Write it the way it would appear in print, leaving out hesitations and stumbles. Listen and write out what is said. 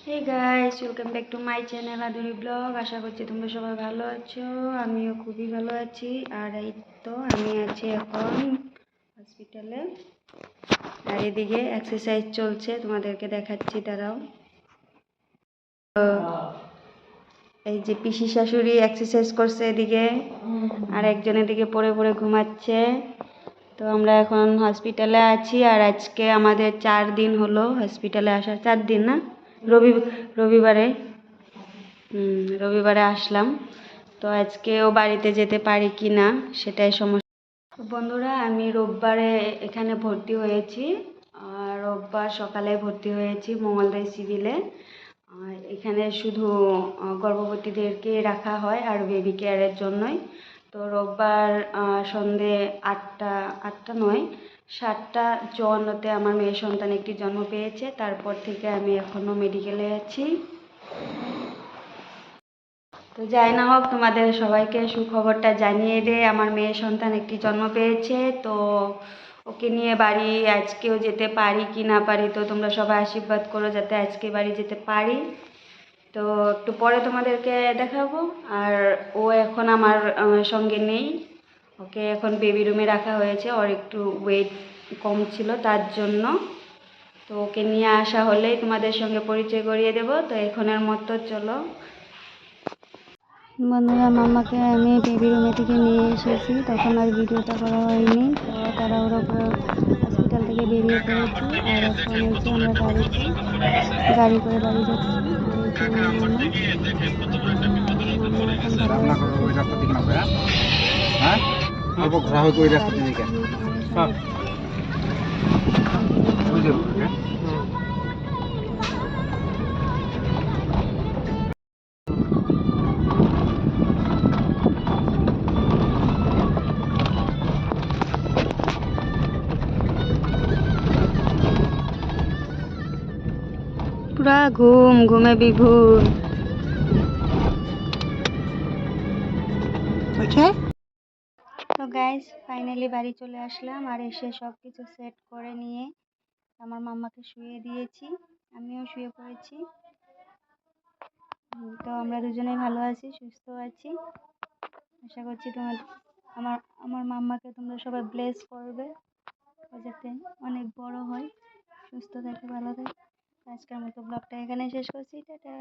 Hey guys, welcome back to my channel Aduri blog. আশা করছি তোমরা সবাই ভালো আছো। আমিও খুবই ভালো আছি। আর এই তো আমি আছি এখন হসপিটালে, আর এদিকে এক্সারসাইজ চলছে, তোমাদেরকে দেখাচ্ছি, দাঁড়াও। এই যে পিসি শাশুড়ি এক্সারসাইজ করছে এদিকে, আর একজন এদিকে পড়ে পড়ে ঘুমাচ্ছে। তো আমরা এখন হসপিটালে আছি, আর আজকে আমাদের 4 দিন হলো হসপিটালে আসার। 4 দিন না, রবিবারে রবিবারে আসলাম। তো আজকেও বাড়িতে যেতে পারি কি না সেটাই সমস্যা। বন্ধুরা, আমি রোববারে এখানে ভর্তি হয়েছি, আর রোববার সকালে ভর্তি হয়েছি মঙ্গলদৈ সিভিলে। এখানে শুধু গর্ভবতীদেরকে রাখা হয় আর বেবি কেয়ারের জন্যই। তো রোববার সন্ধে 8টা নয়, 7টা 54-তে আমার মেয়ে সন্তান একটি জন্ম পেয়েছে। তারপর থেকে আমি এখনও মেডিকেলে আছি। তো যাই না হোক, তোমাদের সবাইকে সুখবরটা জানিয়ে দে, আমার মেয়ে সন্তান একটি জন্ম পেয়েছে। তো ওকে নিয়ে বাড়ি আজকেও যেতে পারি কি না পারি, তো তোমরা সবাই আশীর্বাদ করো যাতে আজকে বাড়ি যেতে পারি। তো একটু পরে তোমাদেরকে দেখাবো। আর ও এখন আমার সঙ্গে নেই, ওকে এখন বেবি রুমে রাখা হয়েছে, ওর একটু ওয়েট কম ছিল তার জন্য। তো ওকে নিয়ে আসা হলেই তোমাদের সঙ্গে পরিচয় করিয়ে দেবো। তো এখনের মতো চলো। বন্ধুরা, মাম্মাকে আমি বেবি রুমে থেকে নিয়ে এসেছি, তখন আর ভিডিওটা করা হয়নি। তো তাড়াহুড়ো করে হসপিটাল থেকে বেরিয়ে পড়েছি, আর এখন এই যে আমরা গাড়ি করে বাড়ি যাচ্ছি। আর এই যে আমার মাম্মা এখন পুরা ঘুমে বিভোর। তো গাইস, ফাইনালি বাড়ি চলে আসলাম, আর এসে সব কিছু সেট করে নিয়ে আমার মাম্মাকে শুয়ে দিয়েছি, আমিও শুয়ে পড়েছি। তো আমরা দুজনে ভালো আছি, সুস্থ আছি। আশা করছি আমার আমার মাম্মাকে তোমরা সবাই ব্লেস করবে, ও যাতে অনেক বড় হয়, সুস্থ থাকে, ভালো থাকে। আজকের মতো ব্লগটা এখানে শেষ করছি, টাটা।